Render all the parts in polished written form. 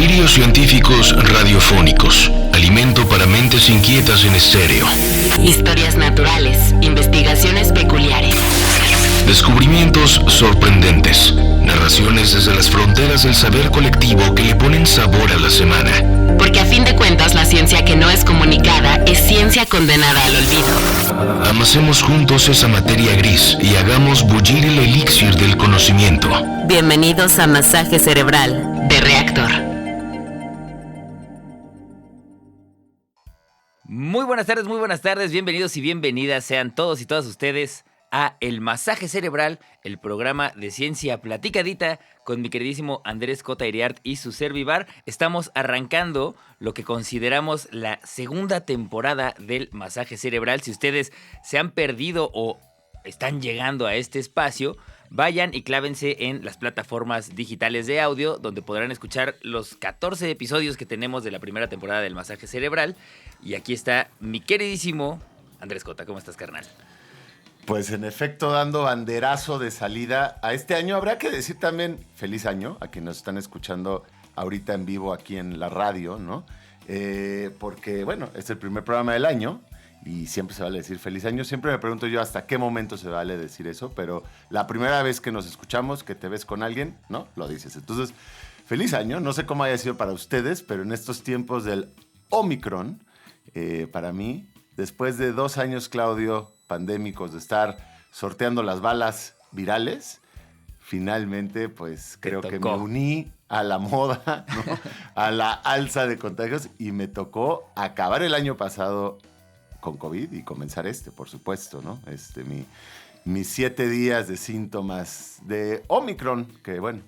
Delirios científicos radiofónicos. Alimento para mentes inquietas en estéreo. Historias naturales, investigaciones peculiares. Descubrimientos sorprendentes. Narraciones desde las fronteras del saber colectivo que le ponen sabor a la semana. Porque a fin de cuentas la ciencia que no es comunicada es ciencia condenada al olvido. Amasemos juntos esa materia gris y hagamos bullir el elixir del conocimiento. Bienvenidos a Masaje Cerebral de Reactor. Muy buenas tardes, bienvenidos y bienvenidas sean todos y todas ustedes a El Masaje Cerebral, el programa de ciencia platicadita con mi queridísimo Andrés Cota Iriart y su servivar. Estamos arrancando lo que consideramos la segunda temporada del Masaje Cerebral. Si ustedes se han perdido o están llegando a este espacio, vayan y clávense en las plataformas digitales de audio, donde podrán escuchar los 14 episodios que tenemos de la primera temporada del Masaje Cerebral. Y aquí está mi queridísimo Andrés Cota. ¿Cómo estás, carnal? Pues en efecto, dando banderazo de salida a este año. Habrá que decir también feliz año a quienes nos están escuchando ahorita en vivo aquí en la radio, ¿no? Porque, bueno, es el primer programa del año y siempre se vale decir feliz año. Siempre me pregunto yo hasta qué momento se vale decir eso, pero la primera vez que nos escuchamos, que te ves con alguien, ¿no? Lo dices. Entonces, feliz año. No sé cómo haya sido para ustedes, pero en estos tiempos del Omicron, para mí, después de 2 años, Claudio, pandémicos, de estar sorteando las balas virales, finalmente, pues creo que me uní a la moda, ¿no? A la alza de contagios, y me tocó acabar el año pasado con COVID y comenzar por supuesto, ¿no? Mis 7 días de síntomas de Omicron, que bueno,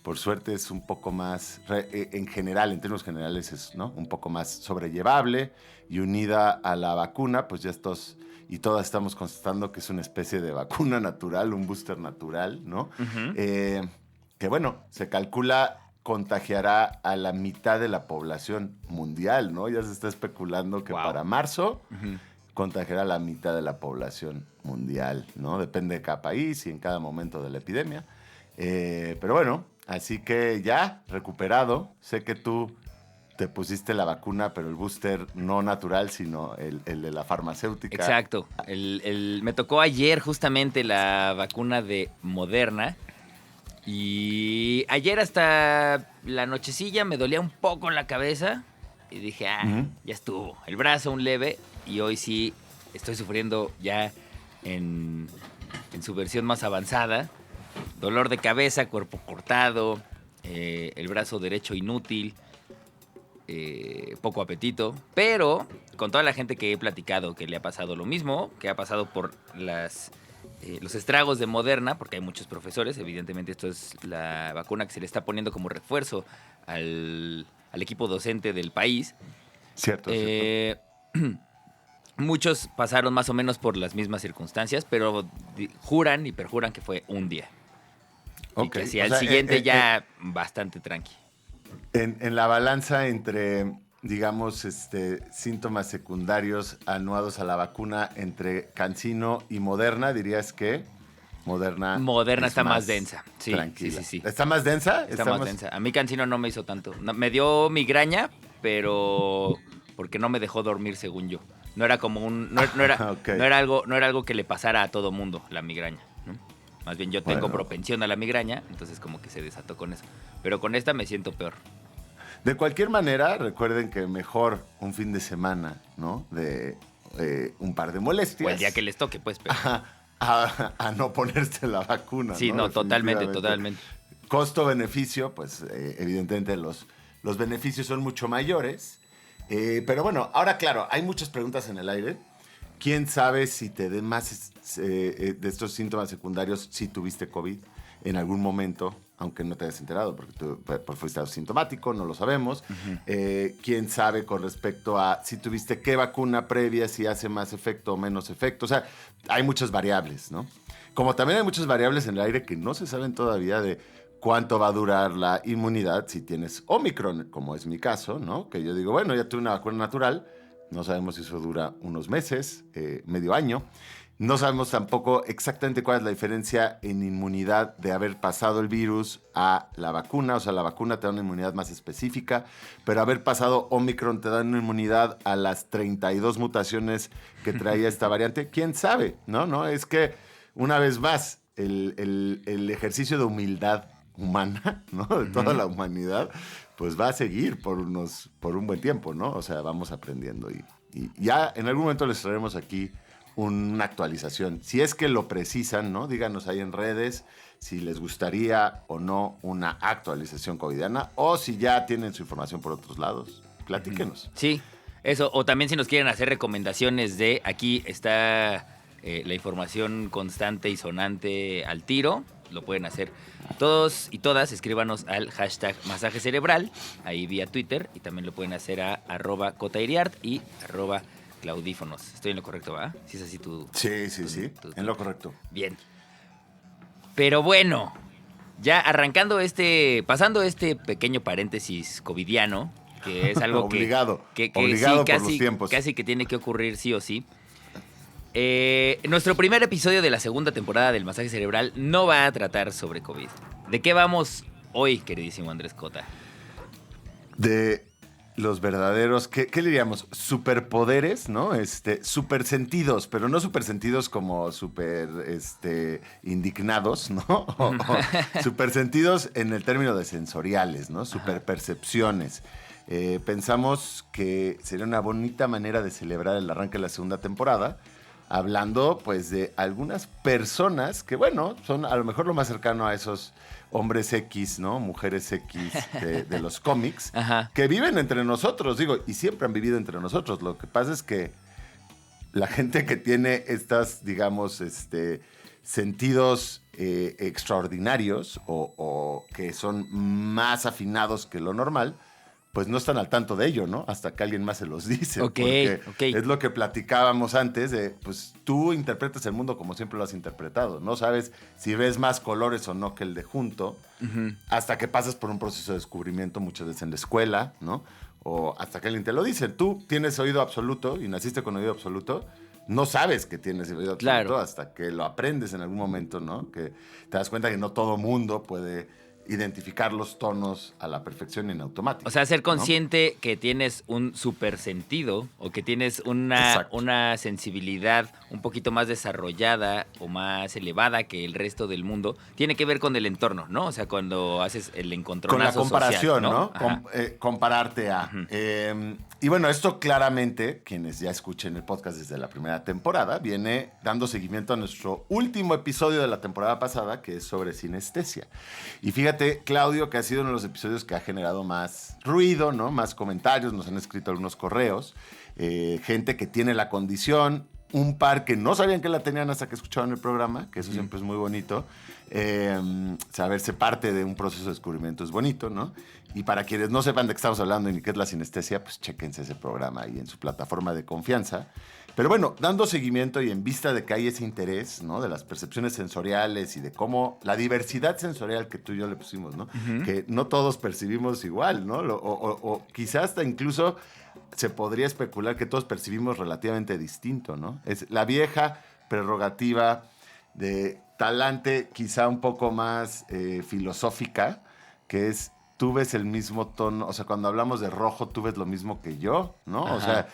por suerte es un poco más, en general, en términos generales, es, ¿no?, un poco más sobrellevable, y unida a la vacuna, pues ya y todas estamos constatando que es una especie de vacuna natural, un booster natural, ¿no? Uh-huh. Que bueno, se calcula contagiará a la mitad de la población mundial, ¿no? Ya se está especulando que para marzo contagiará a la mitad de la población mundial, ¿no? Depende de cada país y en cada momento de la epidemia. Pero bueno, así que ya recuperado. Sé que tú te pusiste la vacuna, pero el booster no natural, sino el de la farmacéutica. Exacto. Me tocó ayer justamente la vacuna de Moderna. Y ayer hasta la nochecilla me dolía un poco la cabeza. Y dije, ya estuvo. El brazo un leve. Y hoy sí estoy sufriendo ya en su versión más avanzada. Dolor de cabeza, cuerpo cortado, el brazo derecho inútil, poco apetito. Pero con toda la gente que he platicado que le ha pasado lo mismo, que ha pasado por los estragos de Moderna, porque hay muchos profesores, evidentemente esto es la vacuna que se le está poniendo como refuerzo al equipo docente del país. Cierto. Muchos pasaron más o menos por las mismas circunstancias, pero juran y perjuran que fue un día. Okay. Y que si al siguiente ya bastante tranqui. En la balanza entre, digamos, síntomas secundarios anuados a la vacuna entre CanSino y Moderna, dirías que Moderna está más densa. Sí, tranquila. Sí. ¿Está más densa? Está más densa. A mí CanSino no me hizo tanto. Me dio migraña, pero porque no me dejó dormir, según yo. No era como no era algo que le pasara a todo mundo, la migraña, ¿no? Más bien yo tengo propensión a la migraña, entonces como que se desató con eso. Pero con esta me siento peor. De cualquier manera, recuerden que mejor un fin de semana, ¿no?, de un par de molestias. O el día que les toque, pues. Pero... A no ponerse la vacuna. Sí, no, totalmente. Costo-beneficio, pues evidentemente los beneficios son mucho mayores. Pero bueno, ahora claro, hay muchas preguntas en el aire. ¿Quién sabe si te den más de estos síntomas secundarios si tuviste COVID en algún momento, aunque no te hayas enterado, porque tú fuiste asintomático, no lo sabemos? Uh-huh. ¿Quién sabe con respecto a si tuviste qué vacuna previa, si hace más efecto o menos efecto? O sea, hay muchas variables, ¿no? Como también hay muchas variables en el aire que no se saben todavía de cuánto va a durar la inmunidad si tienes Omicron, como es mi caso, ¿no? Que yo digo, bueno, ya tuve una vacuna natural, no sabemos si eso dura unos meses, medio año. No sabemos tampoco exactamente cuál es la diferencia en inmunidad de haber pasado el virus a la vacuna. O sea, la vacuna te da una inmunidad más específica, pero haber pasado Omicron te da una inmunidad a las 32 mutaciones que traía esta variante. ¿Quién sabe? No, es que una vez más, el ejercicio de humildad humana, ¿no? De toda la humanidad, pues va a seguir por un buen tiempo, ¿no? O sea, vamos aprendiendo y ya en algún momento les traeremos aquí una actualización. Si es que lo precisan, ¿no? Díganos ahí en redes si les gustaría o no una actualización covidiana o si ya tienen su información por otros lados. Platíquenos. Sí, eso. O también si nos quieren hacer recomendaciones de aquí está la información constante y sonante al tiro, lo pueden hacer. Todos y todas escríbanos al hashtag masaje cerebral, ahí vía Twitter, y también lo pueden hacer a @cotairiart y @claudífonos. Estoy en lo correcto, ¿va? Si es así tu... Sí, en lo correcto. Bien. Pero bueno, ya pasando este pequeño paréntesis covidiano, que es algo obligado que obligado sí, por los tiempos. casi que tiene que ocurrir sí o sí. Nuestro primer episodio de la segunda temporada del Masaje Cerebral no va a tratar sobre COVID. ¿De qué vamos hoy, queridísimo Andrés Cota? De los verdaderos, ¿qué le diríamos? Superpoderes, ¿no? Supersentidos, pero no supersentidos como indignados, ¿no? O supersentidos en el término de sensoriales, ¿no? Superpercepciones. Pensamos que sería una bonita manera de celebrar el arranque de la segunda temporada, hablando pues de algunas personas que, bueno, son a lo mejor lo más cercano a esos hombres X, ¿no? Mujeres X de los cómics, que viven entre nosotros, digo, y siempre han vivido entre nosotros. Lo que pasa es que la gente que tiene estas, digamos, sentidos extraordinarios o que son más afinados que lo normal, pues no están al tanto de ello, ¿no? Hasta que alguien más se los dice. Okay. Es lo que platicábamos antes de, pues tú interpretas el mundo como siempre lo has interpretado. No sabes si ves más colores o no que el de junto, hasta que pasas por un proceso de descubrimiento, muchas veces en la escuela, ¿no? O hasta que alguien te lo dice. Tú tienes oído absoluto y naciste con oído absoluto. No sabes que tienes oído absoluto hasta que lo aprendes en algún momento, ¿no? Que te das cuenta que no todo mundo puede identificar los tonos a la perfección en automático. O sea, ser consciente, ¿no? que tienes un super sentido o que tienes una sensibilidad un poquito más desarrollada o más elevada que el resto del mundo, tiene que ver con el entorno, ¿no? O sea, cuando haces el encontronazo con la comparación, social, ¿no? Compararte a... y bueno, esto claramente, quienes ya escuchen el podcast desde la primera temporada, viene dando seguimiento a nuestro último episodio de la temporada pasada, que es sobre sinestesia. Y fíjate, Claudio, que ha sido uno de los episodios que ha generado más ruido, ¿no? Más comentarios, nos han escrito algunos correos, gente que tiene la condición, un par que no sabían que la tenían hasta que escucharon el programa, que eso siempre es muy bonito. Saberse parte de un proceso de descubrimiento es bonito, ¿no? Y para quienes no sepan de qué estamos hablando y ni qué es la sinestesia, pues chéquense ese programa ahí en su plataforma de confianza. Pero bueno, dando seguimiento y en vista de que hay ese interés, ¿no? De las percepciones sensoriales y de cómo la diversidad sensorial que tú y yo le pusimos, ¿no? Que no todos percibimos igual, ¿no? O quizás hasta incluso se podría especular que todos percibimos relativamente distinto, ¿no? Es la vieja prerrogativa de talante quizá un poco más filosófica, que es tú ves el mismo tono, o sea, cuando hablamos de rojo, tú ves lo mismo que yo, ¿no? Ajá. O sea,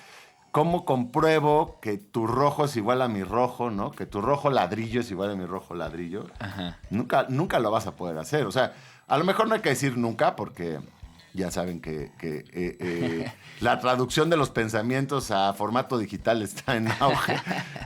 ¿cómo compruebo que tu rojo es igual a mi rojo, ¿no? Que tu rojo ladrillo es igual a mi rojo ladrillo. Ajá. Nunca lo vas a poder hacer. O sea, a lo mejor no hay que decir nunca porque ya saben que la traducción de los pensamientos a formato digital está en auge.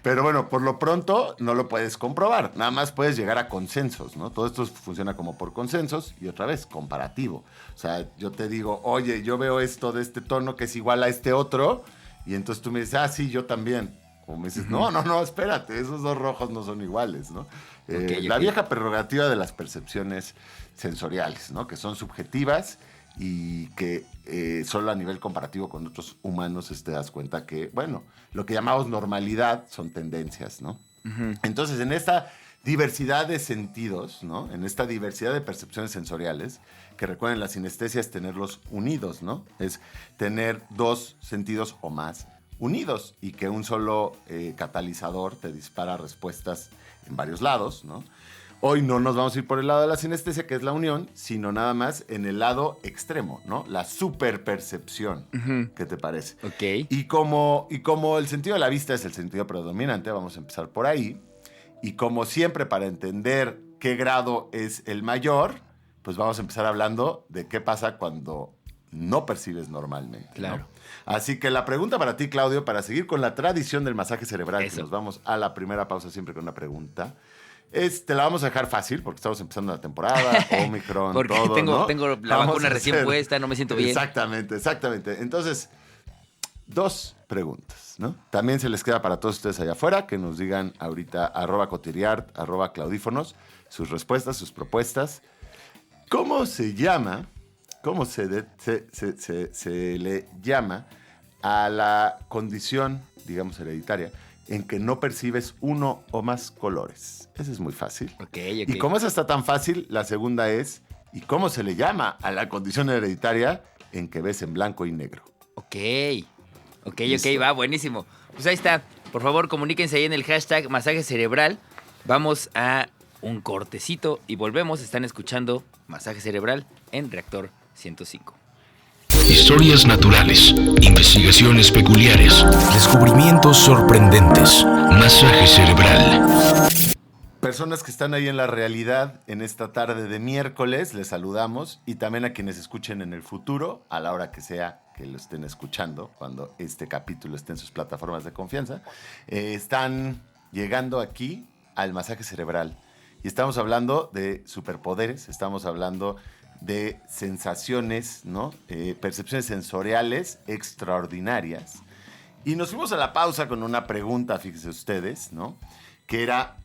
Pero bueno, por lo pronto no lo puedes comprobar. Nada más puedes llegar a consensos, ¿no? Todo esto funciona como por consensos y otra vez, comparativo. O sea, yo te digo, oye, yo veo esto de este tono que es igual a este otro. Y entonces tú me dices, ah, sí, yo también. O me dices, no, espérate, esos dos rojos no son iguales, ¿no? La vieja prerrogativa de las percepciones sensoriales, ¿no? Que son subjetivas y que solo a nivel comparativo con otros humanos te das cuenta que, bueno, lo que llamamos normalidad son tendencias, ¿no? Entonces, en esta diversidad de sentidos, ¿no? En esta diversidad de percepciones sensoriales, que recuerden, la sinestesia es tenerlos unidos, ¿no? Es tener dos sentidos o más unidos y que un solo catalizador te dispara respuestas en varios lados, ¿no? Hoy no nos vamos a ir por el lado de la sinestesia, que es la unión, sino nada más en el lado extremo, ¿no? La superpercepción. ¿Qué te parece? Ok. Y como el sentido de la vista es el sentido predominante, vamos a empezar por ahí. Y como siempre, para entender qué grado es el mayor, pues vamos a empezar hablando de qué pasa cuando no percibes normalmente, ¿no? Claro. Así que la pregunta para ti, Claudio, para seguir con la tradición del masaje cerebral, Eso. que nos vamos a la primera pausa siempre con una pregunta, te la vamos a dejar fácil porque estamos empezando la temporada, Omicron, Porque todo, ¿no? tengo la Vamos vacuna a recién hacer- puesta, no me siento bien. Exactamente. Entonces, 2 preguntas, ¿no? También se les queda para todos ustedes allá afuera que nos digan ahorita @cotiriart, @claudífonos, sus respuestas, sus propuestas. ¿Cómo se llama, se le llama a la condición, digamos, hereditaria, en que no percibes uno o más colores? Ese es muy fácil. Ok. Y como esa está tan fácil, la segunda es, ¿y cómo se le llama a la condición hereditaria en que ves en blanco y negro? Ok, Listo. va, buenísimo. Pues ahí está. Por favor, comuníquense ahí en el hashtag masaje cerebral. Vamos a un cortecito y volvemos. Están escuchando Masaje Cerebral en Reactor 105. Historias naturales, investigaciones peculiares, descubrimientos sorprendentes. Masaje cerebral. Personas que están ahí en la realidad en esta tarde de miércoles, les saludamos, y también a quienes escuchen en el futuro, a la hora que sea que lo estén escuchando, cuando este capítulo esté en sus plataformas de confianza, están llegando aquí al masaje cerebral. Y estamos hablando de superpoderes, estamos hablando de sensaciones, ¿no? Percepciones sensoriales extraordinarias. Y nos fuimos a la pausa con una pregunta, fíjense ustedes, ¿no? Que era,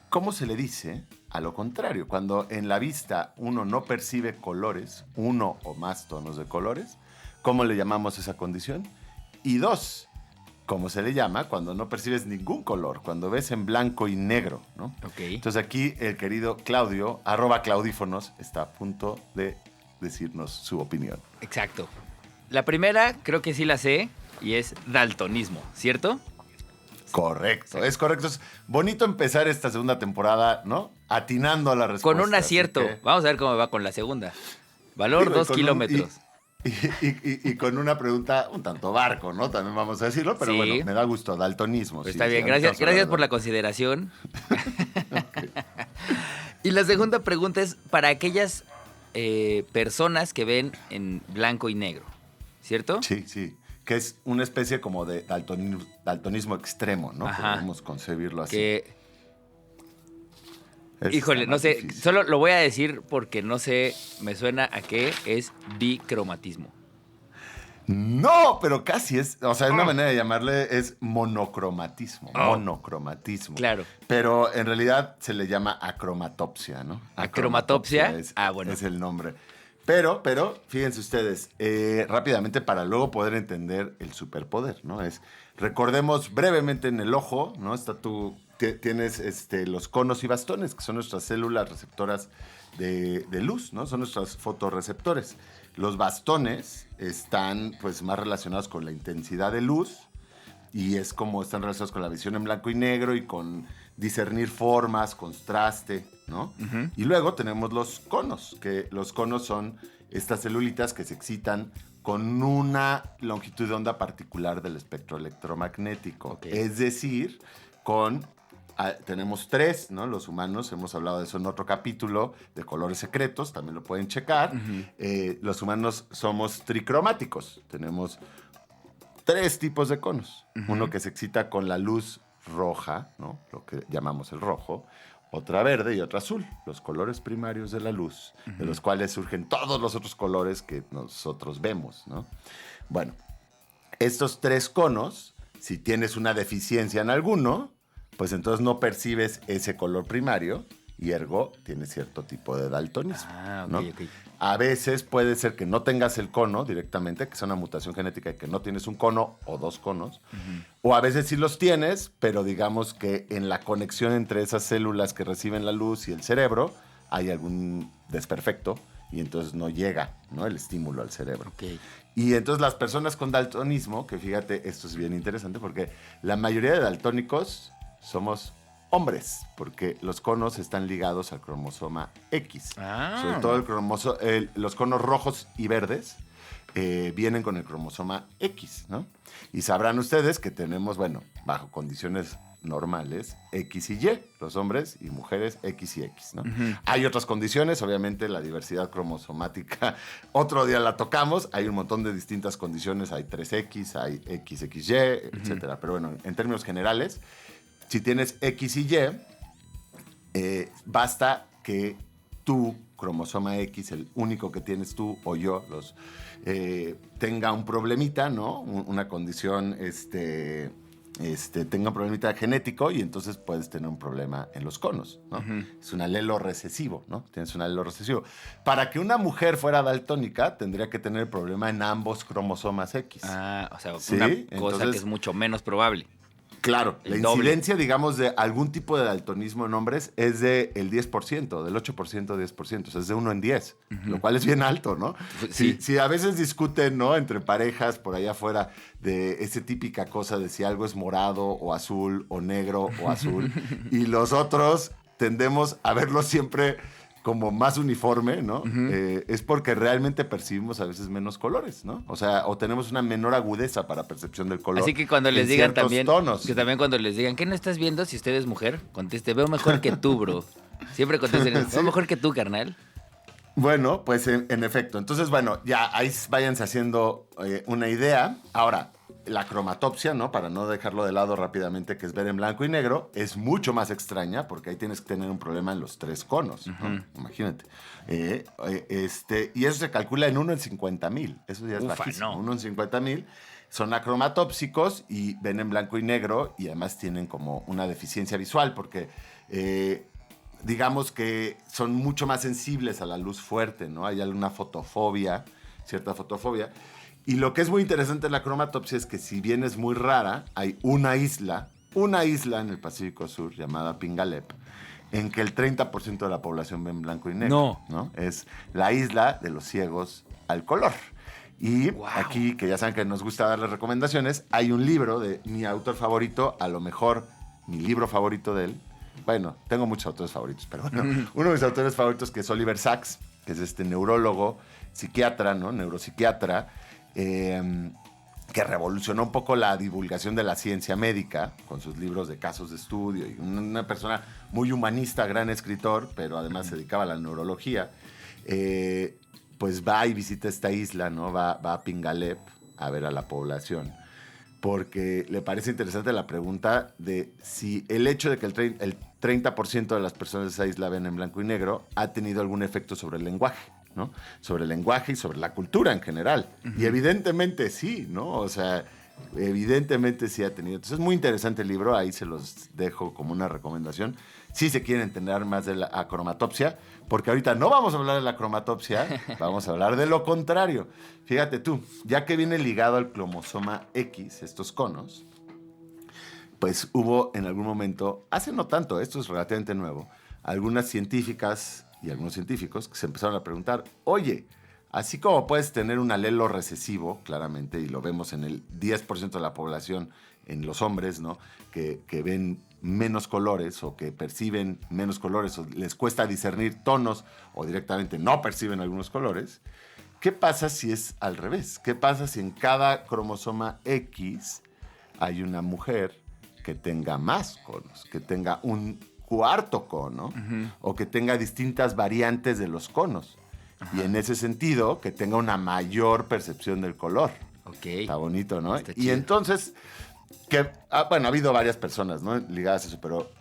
¿cómo se le dice a lo contrario? Cuando en la vista uno no percibe colores, uno o más tonos de colores, ¿cómo le llamamos esa condición? Y 2, ¿cómo se le llama cuando no percibes ningún color? Cuando ves en blanco y negro, ¿no? Ok. Entonces aquí el querido Claudio, @claudífonos, está a punto de decirnos su opinión. Exacto. La primera creo que sí la sé y es daltonismo, ¿cierto? Correcto, es correcto. Es bonito empezar esta segunda temporada, ¿no? Atinando a la respuesta. Con un acierto. así que- Vamos a ver cómo me va con la segunda. Valor Digo, 2 con kilómetros. Y con una pregunta un tanto barco, ¿no? También vamos a decirlo, pero Sí. bueno, me da gusto, daltonismo. Pues sí, está sí, bien, ahorita gracias, vamos a hablar gracias de por la consideración. Y la segunda pregunta es para aquellas personas que ven en blanco y negro, ¿cierto? Sí, sí, que es una especie como de daltonismo extremo, ¿no? Ajá. Podemos concebirlo así. Que, Es híjole, no más sé, difícil. solo lo voy a decir porque no sé, me suena a que es bicromatismo. No, pero casi es, o sea, una manera de llamarle es monocromatismo, monocromatismo. Claro. Pero en realidad se le llama acromatopsia, ¿no? ¿Acromatopsia? Es, Bueno. es el nombre. Pero, fíjense ustedes, rápidamente para luego poder entender el superpoder, ¿no? Recordemos brevemente en el ojo, ¿no? Tienes los conos y bastones, que son nuestras células receptoras de luz, ¿no? Son nuestros fotorreceptores. Los bastones están pues más relacionados con la intensidad de luz y es como están relacionados con la visión en blanco y negro y con discernir formas, contraste, ¿no? Y luego tenemos los conos, que los conos son estas celulitas que se excitan con una longitud de onda particular del espectro electromagnético. Ok. Es decir, tenemos 3, ¿no? Los humanos, hemos hablado de eso en otro capítulo, de colores secretos, también lo pueden checar. Los humanos somos tricromáticos, tenemos 3 tipos de conos. Uno que se excita con la luz roja, ¿no? Lo que llamamos el rojo, otra verde y otra azul, los colores primarios de la luz, de los cuales surgen todos los otros colores que nosotros vemos, ¿no? Bueno, estos 3 conos, si tienes una deficiencia en alguno, pues entonces no percibes ese color primario y ergo tienes cierto tipo de daltonismo. Ah, ok, ¿no? ok. A veces puede ser que no tengas el cono directamente, que sea una mutación genética y que no tienes un cono o 2 conos. O a veces sí los tienes, pero digamos que en la conexión entre esas células que reciben la luz y el cerebro hay algún desperfecto y entonces no llega, ¿no? El estímulo al cerebro. Ok. Y entonces las personas con daltonismo, que fíjate, esto es bien interesante porque la mayoría de daltónicos somos hombres, porque los conos están ligados al cromosoma X. Sobre todo los conos rojos y verdes vienen con el cromosoma X, ¿no? Y sabrán ustedes que tenemos, bueno, bajo condiciones normales, X y Y, los hombres y mujeres X y X, ¿no? Hay otras condiciones, obviamente la diversidad cromosomática, otro día la tocamos, hay un montón de distintas condiciones, hay 3X, hay XXY, etcétera. Pero bueno, en términos generales, si tienes X y Y, basta que tu cromosoma X, el único que tienes tú o yo, tenga un problemita, ¿no? Una condición, tenga un problemita genético y entonces puedes tener un problema en los conos, ¿no? Es un alelo recesivo, ¿no? Tienes un alelo recesivo. Para que una mujer fuera daltónica, tendría que tener el problema en ambos cromosomas X. O sea, ¿Sí? una cosa Entonces, que es mucho menos probable. Claro, la El doble. incidencia, digamos, de algún tipo de daltonismo en hombres es del 10%, del 8% a 10%, o sea, es de 1 en 10, lo cual es bien alto, ¿no? Sí. Si a veces discuten, ¿no? Entre parejas por allá afuera de esa típica cosa de si algo es morado o azul o negro o azul, y los otros tendemos a verlo siempre como más uniforme, ¿no? Es porque realmente percibimos a veces menos colores, ¿no? O sea, o tenemos una menor agudeza para percepción del color. Así que cuando les en digan ciertos también, tonos. que también cuando les digan, ¿qué no estás viendo si usted es mujer? Conteste, veo mejor que tú, bro. Siempre contesten, veo mejor que tú, carnal. Bueno, pues en efecto. Entonces, bueno, ya ahí váyanse haciendo una idea. Ahora, la cromatopsia, ¿no? Para no dejarlo de lado rápidamente, que es ver en blanco y negro, es mucho más extraña porque ahí tienes que tener un problema en los 3 conos, ¿no? Imagínate. Y eso se calcula en 1 en 50,000. Eso ya es bajísimo. No. 1 en 50,000. Son acromatópsicos y ven en blanco y negro y además tienen como una deficiencia visual porque digamos que son mucho más sensibles a la luz fuerte, ¿no? Hay alguna fotofobia, cierta fotofobia. Y lo que es muy interesante en la cromatopsia es que si bien es muy rara, hay una isla en el Pacífico Sur llamada Pingalep, en que el 30% de la población ve en blanco y negro. ¿No? Es la isla de los ciegos al color. Y aquí, que ya saben que nos gusta darles recomendaciones, hay un libro de mi autor favorito, a lo mejor mi libro favorito de él. Bueno, tengo muchos autores favoritos, pero bueno, uno de mis autores favoritos que es Oliver Sacks, que es este neurólogo, psiquiatra, ¿no? Neuropsiquiatra, que revolucionó un poco la divulgación de la ciencia médica con sus libros de casos de estudio y una persona muy humanista, gran escritor, pero además se dedicaba a la neurología. Pues va y visita esta isla, ¿no? Va a Pingalep a ver a la población, porque le parece interesante la pregunta de si el hecho de que el 30% de las personas de esa isla ven en blanco y negro ha tenido algún efecto sobre el lenguaje, ¿no? Sobre el lenguaje y sobre la cultura en general. Y evidentemente sí, ¿no? O sea, evidentemente sí ha tenido. Entonces es muy interesante el libro, ahí se los dejo como una recomendación. Si se quieren entender más de la acromatopsia, porque ahorita no vamos a hablar de la cromatopsia, vamos a hablar de lo contrario. Fíjate tú, ya que viene ligado al cromosoma X, estos conos, pues hubo en algún momento, hace no tanto, esto es relativamente nuevo, algunas científicas y algunos científicos que se empezaron a preguntar, oye, así como puedes tener un alelo recesivo, claramente, y lo vemos en el 10% de la población, en los hombres, ¿no? Que ven menos colores o que perciben menos colores o les cuesta discernir tonos o directamente no perciben algunos colores, ¿qué pasa si es al revés? ¿Qué pasa si en cada cromosoma X hay una mujer que tenga más conos, que tenga un cuarto cono o que tenga distintas variantes de los conos? Y en ese sentido, que tenga una mayor percepción del color. Ok. Está bonito, ¿no? Está Y chido. entonces, bueno, ha habido varias personas, ¿no? Ligadas a eso, pero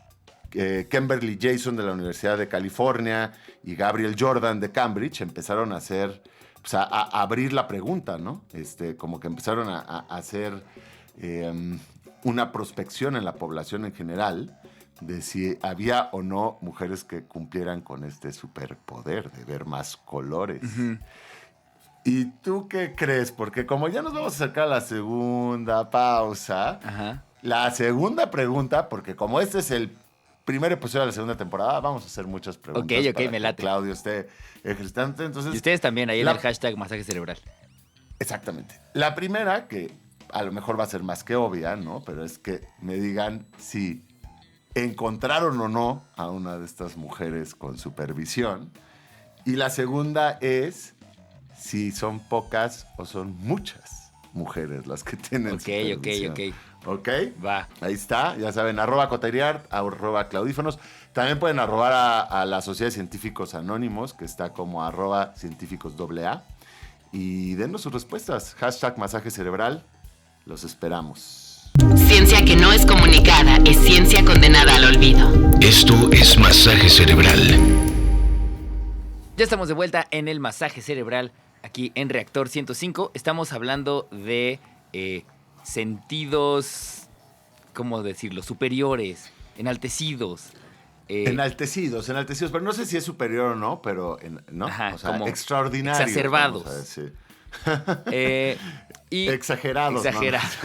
Kimberly Jason de la Universidad de California y Gabriel Jordan de Cambridge empezaron a hacer, pues, a abrir la pregunta, ¿no? Como que empezaron a hacer una prospección en la población en general de si había o no mujeres que cumplieran con este superpoder de ver más colores. ¿Y tú qué crees? Porque como ya nos vamos a acercar a la segunda pausa, Ajá. la segunda pregunta, porque como este es el primer episodio de la segunda temporada vamos a hacer muchas preguntas. Ok, para me que late. Claudio esté ejercitante. Entonces, Y ustedes también, ahí en la- el hashtag masaje cerebral. Exactamente. La primera, que a lo mejor va a ser más que obvia, ¿no? Pero es que me digan si encontraron o no a una de estas mujeres con supervisión. Y la segunda es si son pocas o son muchas mujeres las que tienen supervisión. ¿Ok? Va. Ahí está, ya saben, @coteriart, @claudífonos. También pueden arrobar a la Sociedad de Científicos Anónimos, que está como @científicos AA. Y denos sus respuestas. Hashtag masaje cerebral. Los esperamos. Ciencia que no es comunicada es ciencia condenada al olvido. Esto es Masaje Cerebral. Ya estamos de vuelta en el masaje cerebral aquí en Reactor 105. Estamos hablando de sentidos, ¿cómo decirlo? Superiores, enaltecidos. Enaltecidos, pero no sé si es superior o no, pero, ¿no? Ajá, o sea, como extraordinarios. exacerbados. vamos a decir. Y Exagerados. Exagerados.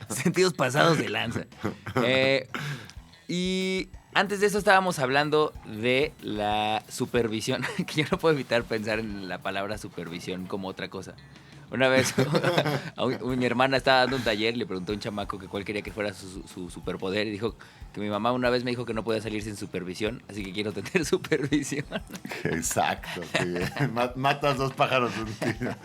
Sentidos pasados de lanza. Y antes de eso estábamos hablando de la supervisión, que yo no puedo evitar pensar en la palabra supervisión como otra cosa. Una vez mi hermana estaba dando un taller y le preguntó a un chamaco que cuál quería que fuera su superpoder y dijo que mi mamá una vez me dijo que no podía salir sin supervisión, así que quiero tener supervisión. Exacto. Sí. Matas dos pájaros de un tiro.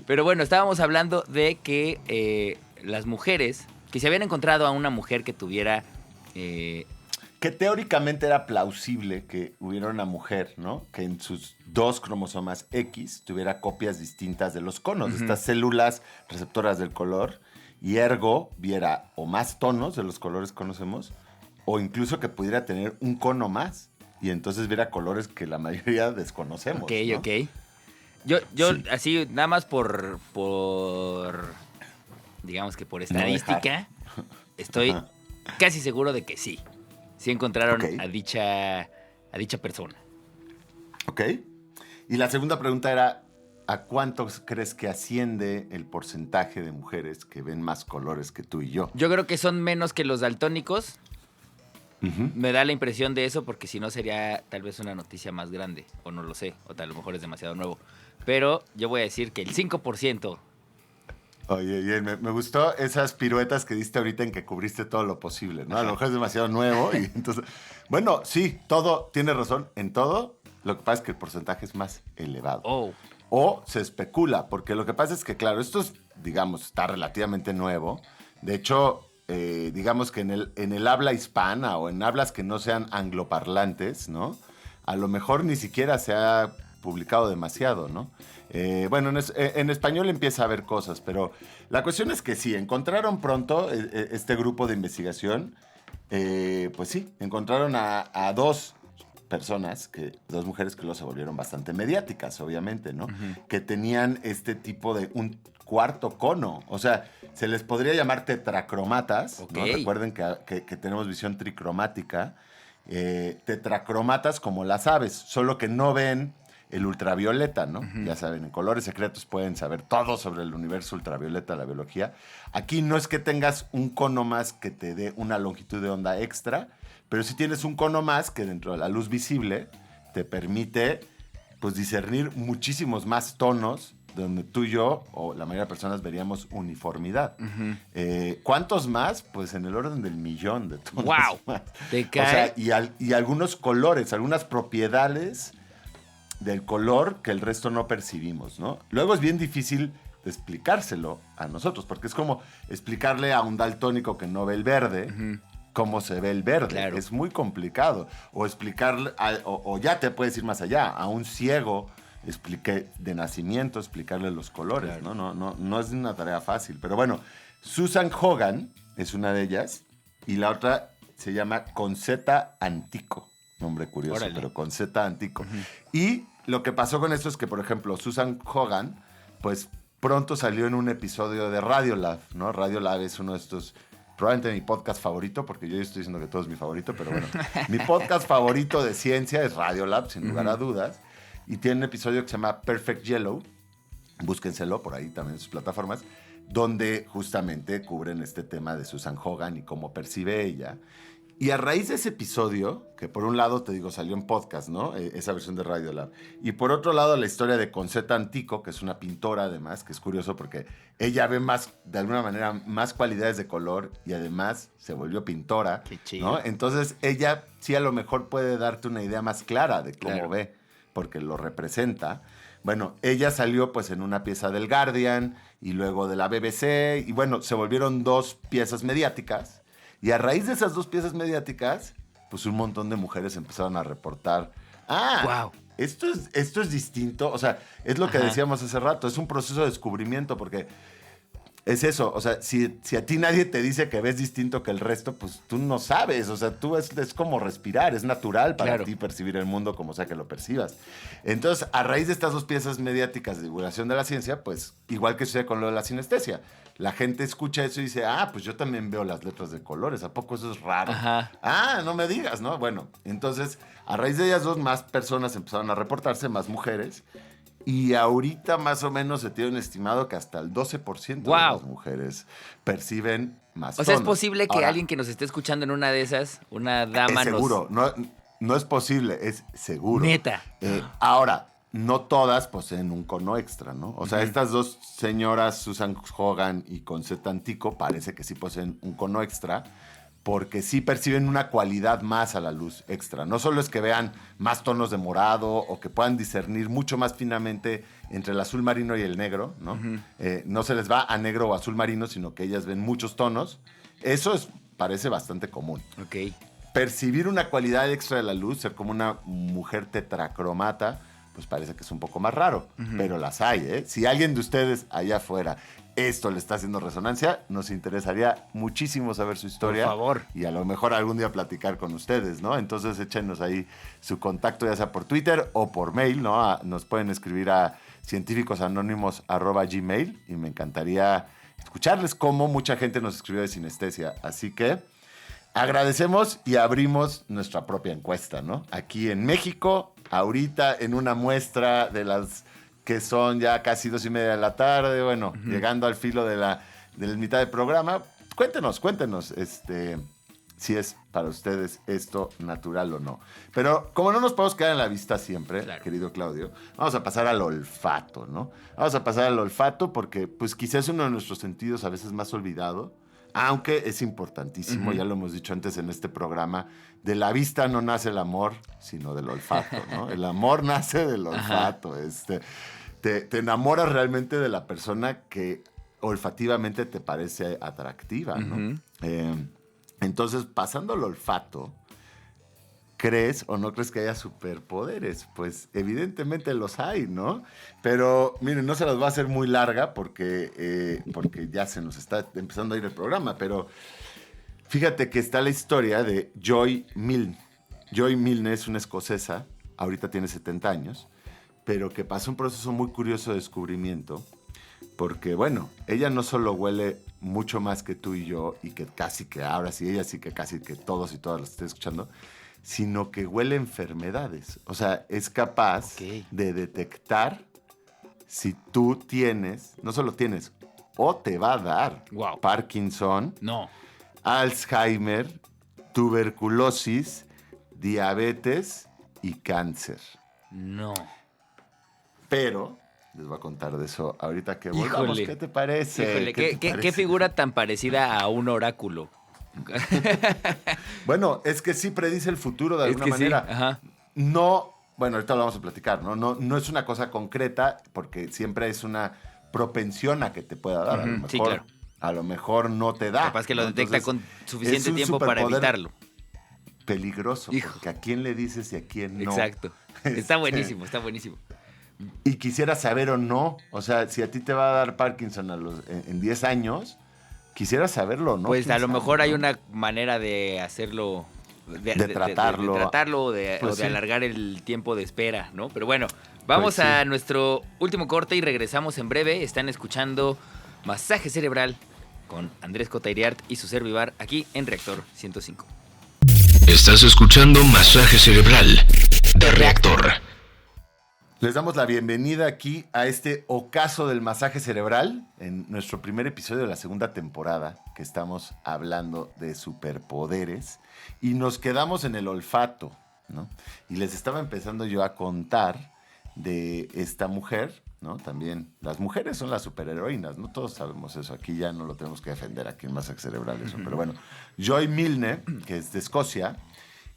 Pero bueno, estábamos hablando de que las mujeres, que se habían encontrado a una mujer que tuviera... Que teóricamente era plausible que hubiera una mujer, ¿no? Que en sus 2 cromosomas X tuviera copias distintas de los conos, de estas células receptoras del color, y ergo viera o más tonos de los colores que conocemos, o incluso que pudiera tener un cono más, y entonces viera colores que la mayoría desconocemos. Ok, ¿no? ok. Yo Sí. así, nada más por digamos que por estadística, estoy Ajá. casi seguro de que sí. Sí encontraron Ok. a dicha persona. Ok. Y la segunda pregunta era, ¿a cuántos crees que asciende el porcentaje de mujeres que ven más colores que tú y yo? Yo creo que son menos que los daltónicos. Ujú. Me da la impresión de eso porque si no sería tal vez una noticia más grande. O no lo sé. O tal, a lo mejor es demasiado nuevo. Pero yo voy a decir que el 5%. Oye, bien, me gustó esas piruetas que diste ahorita en que cubriste todo lo posible, ¿no? A lo mejor es demasiado nuevo y entonces... Bueno, sí, todo, tienes razón, en todo, lo que pasa es que el porcentaje es más elevado. Oh. O se especula, porque lo que pasa es que, claro, esto es, digamos, está relativamente nuevo. De hecho, digamos que en el habla hispana o en hablas que no sean angloparlantes, ¿no? A lo mejor ni siquiera se ha publicado demasiado, ¿no? Bueno, en español empieza a haber cosas, pero la cuestión es que sí, encontraron pronto este grupo de investigación, pues sí, encontraron a 2 personas, dos mujeres que luego se volvieron bastante mediáticas, obviamente, ¿no? Uh-huh. Que tenían este tipo de un cuarto cono, o sea, se les podría llamar tetracromatas, ¿no? Ok. Recuerden que tenemos visión tricromática, tetracromatas como las aves, solo que no ven el ultravioleta, ¿no? Uh-huh. Ya saben, en Colores Secretos pueden saber todo sobre el universo ultravioleta, la biología. Aquí no es que tengas un cono más que te dé una longitud de onda extra, pero sí tienes un cono más que dentro de la luz visible te permite, pues, discernir muchísimos más tonos donde tú y yo, o la mayoría de personas, veríamos uniformidad. Uh-huh. ¿Cuántos más? Pues en el orden del 1,000,000 de tonos. ¡Wow! Más. Te O cae. sea, y algunos colores, algunas propiedades del color que el resto no percibimos, ¿no? Luego es bien difícil de explicárselo a nosotros, porque es como explicarle a un daltónico que no ve el verde, Uh-huh. cómo se ve el verde. Claro. Es muy complicado. O explicarle, o ya te puedes ir más allá, a un ciego de nacimiento, explicarle los colores, Claro. ¿no? No es una tarea fácil. Pero bueno, Susan Hogan es una de ellas, y la otra se llama Concetta Antico. Nombre curioso, Órale. pero Concetta Antico. Uh-huh. Y lo que pasó con esto es que, por ejemplo, Susan Hogan, pues pronto salió en un episodio de Radiolab, ¿no? Radiolab es uno de estos, probablemente mi podcast favorito, porque yo estoy diciendo que todo es mi favorito, pero bueno, mi podcast favorito de ciencia es Radiolab, sin lugar a dudas, y tiene un episodio que se llama Perfect Yellow, búsquenselo por ahí también en sus plataformas, donde justamente cubren este tema de Susan Hogan y cómo percibe ella. Y a raíz de ese episodio, que por un lado, te digo, salió en podcast, ¿no? Esa versión de Radiolab. Y por otro lado, la historia de Concetta Antico, que es una pintora además, que es curioso porque ella ve más, de alguna manera, más cualidades de color y además se volvió pintora. Qué chido. ¿No? Entonces, ella sí a lo mejor puede darte una idea más clara de cómo Claro. ve, porque lo representa. Bueno, ella salió pues en una pieza del Guardian y luego de la BBC y bueno, se volvieron 2 piezas mediáticas. Y a raíz de esas 2 piezas mediáticas, pues un montón de mujeres empezaron a reportar. Wow. Esto es distinto. O sea, es lo que Ajá. decíamos hace rato. Es un proceso de descubrimiento porque es eso. O sea, si a ti nadie te dice que ves distinto que el resto, pues tú no sabes. O sea, tú es como respirar. Es natural para Claro. ti percibir el mundo como sea que lo percibas. Entonces, a raíz de estas 2 piezas mediáticas de divulgación de la ciencia, pues igual que sucede con lo de la sinestesia. La gente escucha eso y dice, pues yo también veo las letras de colores. ¿A poco eso es raro? Ajá. No me digas, ¿no? Bueno, entonces, a raíz de ellas 2, más personas empezaron a reportarse, más mujeres. Y ahorita más o menos se tiene un estimado que hasta el 12% de Wow. las mujeres perciben más O sea, es tonos. posible que Ahora, alguien que nos esté escuchando en una de esas, una dama es seguro, no es posible, es seguro. Neta. Ahora, no todas poseen un cono extra, ¿no? O sea, estas 2 señoras, Susan Hogan y Concetta Antico, parece que sí poseen un cono extra, porque sí perciben una cualidad más a la luz extra. No solo es que vean más tonos de morado o que puedan discernir mucho más finamente entre el azul marino y el negro, ¿no? No se les va a negro o azul marino, sino que ellas ven muchos tonos. Eso parece bastante común. Ok. Percibir una cualidad extra de la luz, ser como una mujer tetracromata, pues parece que es un poco más raro, pero las hay, ¿eh? Si alguien de ustedes allá afuera esto le está haciendo resonancia, nos interesaría muchísimo saber su historia. Por favor. Y a lo mejor algún día platicar con ustedes, ¿no? Entonces échenos ahí su contacto, ya sea por Twitter o por mail, ¿no? Nos pueden escribir a científicosanónimos@gmail y me encantaría escucharles cómo mucha gente nos escribió de sinestesia. Así que agradecemos y abrimos nuestra propia encuesta, ¿no? Aquí en México, ahorita en una muestra de las que son ya casi 2:30 de la tarde, bueno, llegando al filo de la mitad del programa. Cuéntenos, si es para ustedes esto natural o no. Pero como no nos podemos quedar en la vista siempre, Claro. querido Claudio, vamos a pasar al olfato, ¿no? Vamos a pasar al olfato porque pues quizás es uno de nuestros sentidos a veces más olvidado, aunque es importantísimo, ya lo hemos dicho antes en este programa, de la vista no nace el amor, sino del olfato, ¿no? El amor nace del olfato. Te enamoras realmente de la persona que olfativamente te parece atractiva, ¿no? Entonces, pasando al olfato, ¿crees o no crees que haya superpoderes? Pues evidentemente los hay, ¿no? Pero miren, no se las va a hacer muy larga porque ya se nos está empezando a ir el programa, pero fíjate que está la historia de Joy Milne. Joy Milne es una escocesa, ahorita tiene 70 años, pero que pasó un proceso muy curioso de descubrimiento, porque bueno, ella no solo huele mucho más que tú y yo, y que casi que ahora sí, ella sí que casi que todos y todas las estén escuchando, sino que huele enfermedades. O sea, es capaz de detectar si tú tienes, no solo tienes, o te va a dar Parkinson, Alzheimer, tuberculosis, diabetes y cáncer. No. Pero les voy a contar de eso ahorita que volvamos. ¿Qué te parece? Híjole, ¿qué figura tan parecida a un oráculo? Bueno, es que sí predice el futuro de alguna manera. Sí. Ajá. No, bueno, ahorita lo vamos a platicar, ¿no? No es una cosa concreta porque siempre es una propensión a que te pueda dar. A lo mejor, sí, claro. A lo mejor no te da. Capaz que lo detecta Entonces, con suficiente es un tiempo para superpoder evitarlo. Peligroso, porque a quién le dices y a quién no. Exacto. Está buenísimo, está buenísimo. Y quisiera saber o no, o sea, si a ti te va a dar Parkinson en 10 años, quisiera saberlo, ¿no? Pues a lo sabe, mejor ¿no? hay una manera de hacerlo, de tratarlo. de tratarlo o de Pues sí. alargar el tiempo de espera, ¿no? Pero bueno, vamos Pues sí. a nuestro último corte y regresamos en breve. Están escuchando Masaje Cerebral con Andrés Cotairiart y su Servivar aquí en Reactor 105. Estás escuchando Masaje Cerebral de Reactor. Les damos la bienvenida aquí a este ocaso del masaje cerebral, en nuestro primer episodio de la segunda temporada, que estamos hablando de superpoderes, y nos quedamos en el olfato, ¿no? Y les estaba empezando yo a contar de esta mujer, ¿no? También las mujeres son las superheroínas, ¿no? Todos sabemos eso, aquí ya no lo tenemos que defender aquí en masaje cerebral, eso. Pero bueno, Joy Milne, que es de Escocia,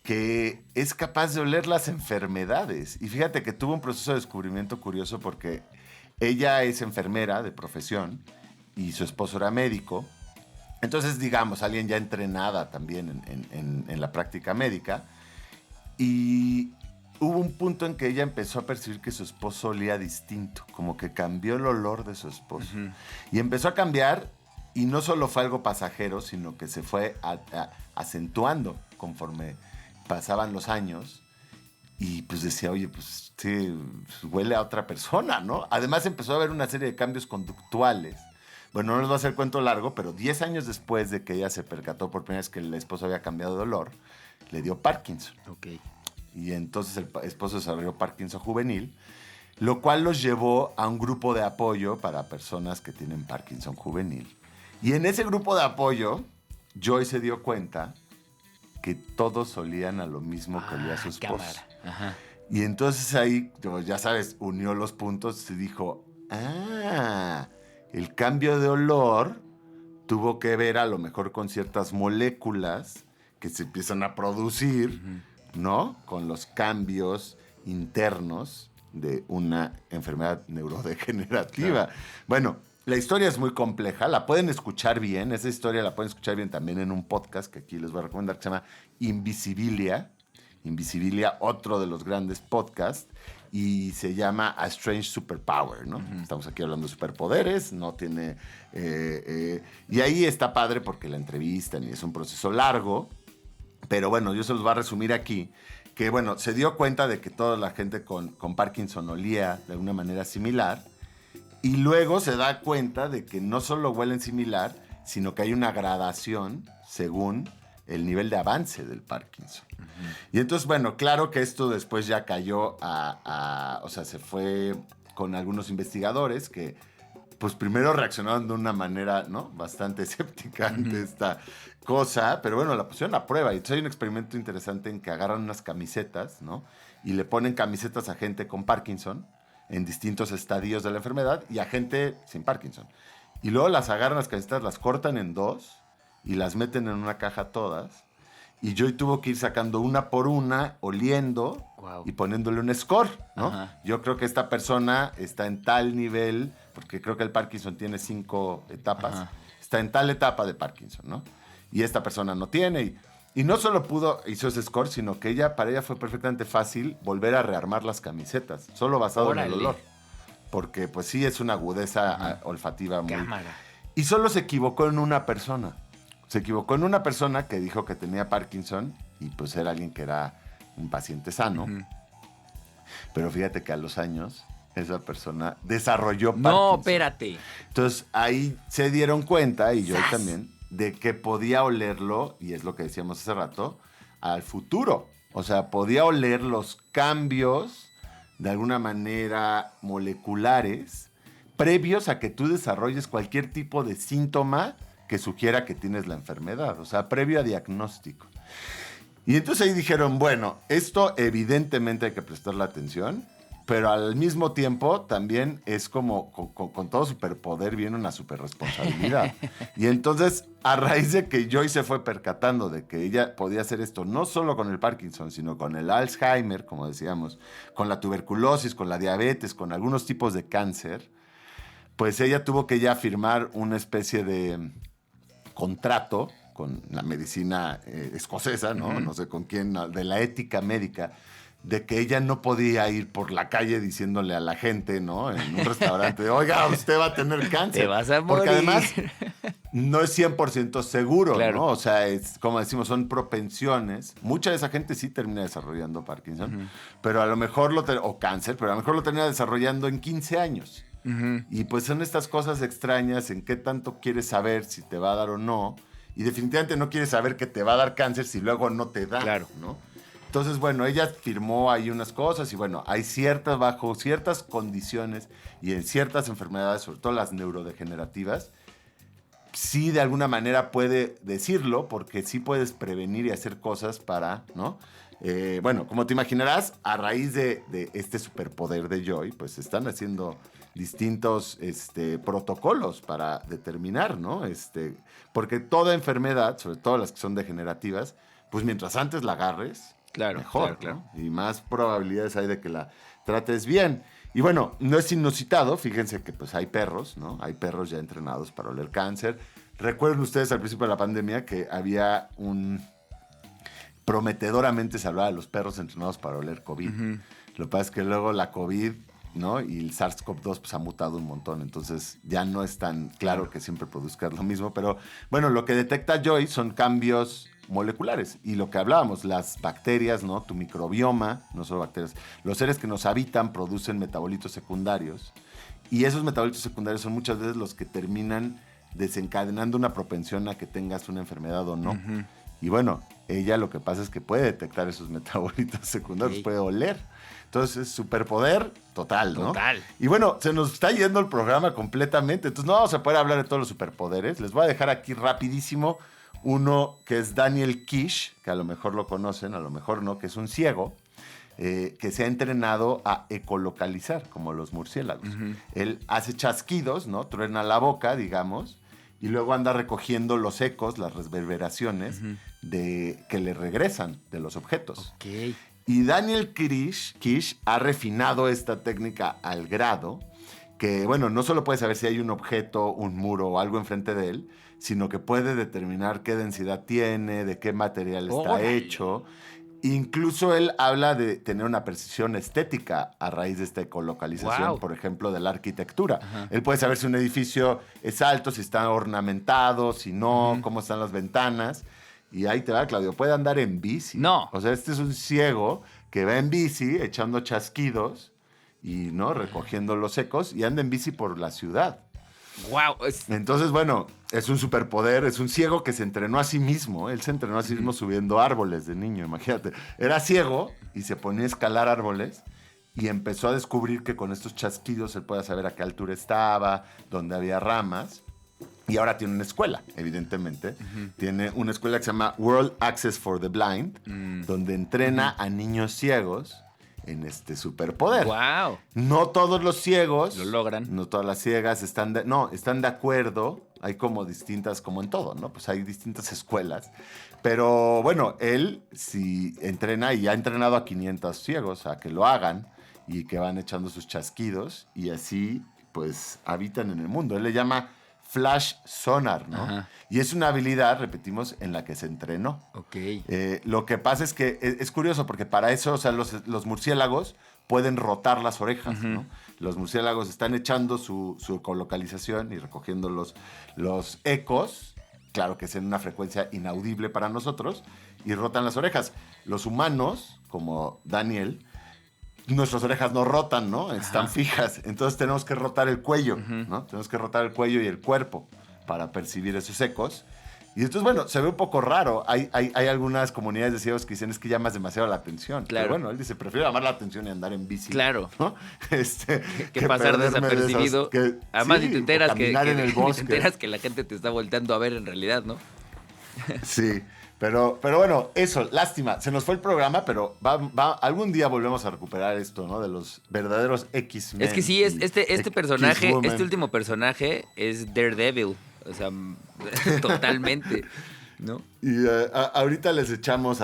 que es capaz de oler las enfermedades. Y fíjate que tuvo un proceso de descubrimiento curioso porque ella es enfermera de profesión y su esposo era médico. Entonces, digamos, alguien ya entrenada también en la práctica médica. Y hubo un punto en que ella empezó a percibir que su esposo olía distinto, como que cambió el olor de su esposo. Y empezó a cambiar, y no solo fue algo pasajero, sino que se fue acentuando conforme pasaban los años, y pues decía, oye, pues sí, huele a otra persona, ¿no? Además empezó a haber una serie de cambios conductuales. Bueno, no les voy a hacer cuento largo, pero 10 años después de que ella se percató por primera vez que el esposo había cambiado de olor, le dio Parkinson. Ok. Y entonces el esposo desarrolló Parkinson juvenil, lo cual los llevó a un grupo de apoyo para personas que tienen Parkinson juvenil. Y en ese grupo de apoyo, Joy se dio cuenta que todos olían a lo mismo que olía su esposo. Cámara. Ajá. Y entonces ahí, ya sabes, unió los puntos y dijo, el cambio de olor tuvo que ver a lo mejor con ciertas moléculas que se empiezan a producir, ¿no? Con los cambios internos de una enfermedad neurodegenerativa. Claro. Bueno, la historia es muy compleja, la pueden escuchar bien, esa historia la pueden escuchar bien también en un podcast que aquí les voy a recomendar que se llama Invisibilia. Invisibilia, otro de los grandes podcasts, y se llama A Strange Superpower, ¿no? Estamos aquí hablando de superpoderes, no tiene... y ahí está padre porque la entrevistan y es un proceso largo, pero bueno, yo se los voy a resumir aquí, que bueno, se dio cuenta de que toda la gente con Parkinson olía de alguna manera similar, y luego se da cuenta de que no solo huelen similar, sino que hay una gradación según el nivel de avance del Parkinson. Y entonces, bueno, claro que esto después ya cayó o sea, se fue con algunos investigadores que, pues primero reaccionaron de una manera, ¿no? Bastante escéptica ante esta cosa, pero bueno, la pusieron a prueba. Y entonces hay un experimento interesante en que agarran unas camisetas, ¿no? Y le ponen camisetas a gente con Parkinson en distintos estadios de la enfermedad y a gente sin Parkinson. Y luego las agarran las camisetas, las cortan en dos y las meten en una caja todas. Y Joy tuvo que ir sacando una por una, oliendo y poniéndole un score, ¿no? Ajá. Yo creo que esta persona está en tal nivel, porque creo que el Parkinson tiene 5 etapas, ajá, está en tal etapa de Parkinson, ¿no? Y esta persona no tiene. Y no solo hizo ese score, sino que para ella fue perfectamente fácil volver a rearmar las camisetas, solo basado en el olor. Porque pues sí es una agudeza olfativa muy... Cámara. Y solo se equivocó en una persona. Se equivocó en una persona que dijo que tenía Parkinson y pues era alguien que era un paciente sano. Pero fíjate que a los años esa persona desarrolló Parkinson. No, espérate. Entonces ahí se dieron cuenta, y yo también, de que podía olerlo, y es lo que decíamos hace rato, al futuro. O sea, podía oler los cambios, de alguna manera, moleculares, previos a que tú desarrolles cualquier tipo de síntoma que sugiera que tienes la enfermedad. O sea, previo a diagnóstico. Y entonces ahí dijeron, bueno, esto evidentemente hay que prestarle atención, pero al mismo tiempo también es como con todo superpoder viene una superresponsabilidad. Y entonces, a raíz de que Joy se fue percatando de que ella podía hacer esto no solo con el Parkinson, sino con el Alzheimer, como decíamos, con la tuberculosis, con la diabetes, con algunos tipos de cáncer, pues ella tuvo que ya firmar una especie de contrato con la medicina escocesa, ¿no? No sé con quién, de la ética médica, de que ella no podía ir por la calle diciéndole a la gente, ¿no? En un restaurante, oiga, usted va a tener cáncer. Te vas a morir. Porque además no es 100% seguro, claro, ¿no? O sea, es, como decimos, son propensiones. Mucha de esa gente sí termina desarrollando Parkinson, pero a lo mejor o cáncer, pero a lo mejor lo termina desarrollando en 15 años. Y pues son estas cosas extrañas en qué tanto quieres saber si te va a dar o no. Y definitivamente no quieres saber que te va a dar cáncer si luego no te da, claro, ¿no? Entonces, bueno, ella firmó ahí unas cosas y bueno, hay bajo ciertas condiciones y en ciertas enfermedades, sobre todo las neurodegenerativas, sí de alguna manera puede decirlo porque sí puedes prevenir y hacer cosas para, ¿no? Bueno, como te imaginarás, a raíz de este superpoder de Joy, pues se están haciendo distintos protocolos para determinar, ¿no? Porque toda enfermedad, sobre todo las que son degenerativas, pues mientras antes la agarres, Claro, mejor, claro. ¿no? Y más probabilidades hay de que la trates bien. Y bueno, no es inusitado, fíjense que pues hay perros, ¿no? Hay perros ya entrenados para oler cáncer. Recuerden ustedes al principio de la pandemia que había prometedoramente se hablaba de los perros entrenados para oler COVID. Ujú. Lo que pasa es que luego la COVID, ¿no? Y el SARS-CoV-2 pues ha mutado un montón, entonces ya no es tan claro que siempre produzca lo mismo, pero bueno, lo que detecta Joy son cambios moleculares y lo que hablábamos, las bacterias, ¿no? Tu microbioma, no solo bacterias, los seres que nos habitan producen metabolitos secundarios y esos metabolitos secundarios son muchas veces los que terminan desencadenando una propensión a que tengas una enfermedad o no. Ujú. Y bueno, ella lo que pasa es que puede detectar esos metabolitos secundarios, Ok. puede oler. Entonces, superpoder total, ¿no? Total. Y bueno, se nos está yendo el programa completamente. Entonces, no vamos a poder hablar de todos los superpoderes. Les voy a dejar aquí rapidísimo uno que es Daniel Kish, que a lo mejor lo conocen, a lo mejor no, que es un ciego, que se ha entrenado a ecolocalizar, como los murciélagos. Ujú. Él hace chasquidos, ¿no? Truena la boca, digamos, y luego anda recogiendo los ecos, las reverberaciones que le regresan de los objetos. Ok. Y Daniel Kish ha refinado esta técnica al grado que, bueno, no solo puede saber si hay un objeto, un muro o algo enfrente de él, sino que puede determinar qué densidad tiene, de qué material está ¡Órale! hecho. Incluso él habla de tener una precisión estética a raíz de esta ecolocalización, ¡Guau! por ejemplo, de la arquitectura. Ajá. Él puede saber si un edificio es alto, si está ornamentado, si no, Ujú. cómo están las ventanas. Y ahí te va, Claudio, puede andar en bici. No. O sea, este es un ciego que va en bici echando chasquidos y, ¿no? Recogiendo los ecos y anda en bici por la ciudad. Wow. Entonces, bueno, es un superpoder, es un ciego que se entrenó a sí mismo. Él se entrenó a sí mismo subiendo árboles de niño, imagínate. Era ciego y se ponía a escalar árboles y empezó a descubrir que con estos chasquidos él podía saber a qué altura estaba, dónde había ramas. Y ahora tiene una escuela, evidentemente. Tiene una escuela que se llama World Access for the Blind, donde entrena a niños ciegos en este superpoder. Wow. No todos los ciegos Lo logran. No todas las ciegas están de acuerdo. Hay como distintas, como en todo, ¿no? Pues hay distintas escuelas. Pero bueno, él sí entrena y ha entrenado a 500 ciegos a que lo hagan y que van echando sus chasquidos y así pues habitan en el mundo. Él le llama Flash Sonar, ¿no? Ajá. Y es una habilidad, repetimos, en la que se entrenó. Ok. Lo que pasa es que es curioso porque para eso, o sea, los murciélagos pueden rotar las orejas, Ujú. ¿no? Los murciélagos están echando su ecolocalización y recogiendo los ecos, claro que es en una frecuencia inaudible para nosotros, y rotan las orejas. Los humanos, como Daniel, nuestras orejas no rotan, ¿no? Están fijas. Entonces tenemos que rotar el cuello, ¿no? Tenemos que rotar el cuello y el cuerpo para percibir esos ecos. Y entonces, bueno, se ve un poco raro. Hay algunas comunidades de ciegos que dicen es que llamas demasiado la atención. Claro. Pero bueno, él dice, prefiero llamar la atención y andar en bici. Claro. ¿No? Que pasar perderme de desapercibido. Además, sí, ni te enteras o caminar en el ni te bosque. enteras que la gente te está volteando a ver en realidad, ¿no? Sí, pero bueno, eso, lástima. Se nos fue el programa, pero algún día volvemos a recuperar esto, ¿no? De los verdaderos X-Men. Es que sí, es y este personaje, X-Woman. este último personaje es Daredevil. O sea, totalmente, ¿no? Y ahorita les echamos,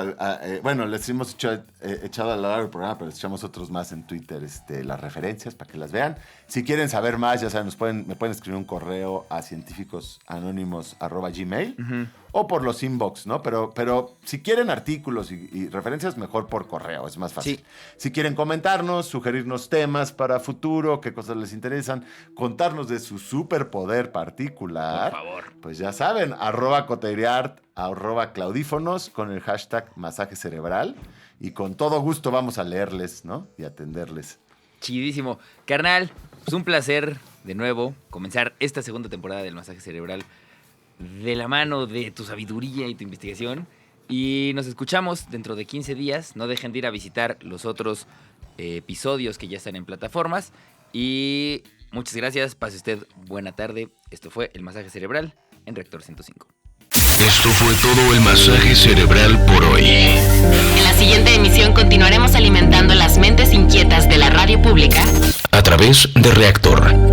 bueno, les hemos echado a lo largo del programa, pero les echamos otros más en Twitter, las referencias para que las vean. Si quieren saber más, ya saben, me pueden escribir un correo a cientificosanónimos@gmail o por los inbox, ¿no? Pero si quieren artículos y referencias, mejor por correo, es más fácil. Sí. Si quieren comentarnos, sugerirnos temas para futuro, qué cosas les interesan, contarnos de su superpoder particular, Por favor. pues ya saben, @coteriart, @claudífonos con el hashtag masaje cerebral y con todo gusto vamos a leerles, ¿no? Y atenderles. Chidísimo. Carnal, pues un placer de nuevo comenzar esta segunda temporada del Masaje Cerebral de la mano de tu sabiduría y tu investigación. Y nos escuchamos dentro de 15 días. No dejen de ir a visitar los otros episodios que ya están en plataformas. Y muchas gracias. Pase usted buena tarde. Esto fue El Masaje Cerebral en Reactor 105. Esto fue todo el masaje cerebral por hoy. En la siguiente emisión continuaremos alimentando las mentes inquietas de la radio pública A través de Reactor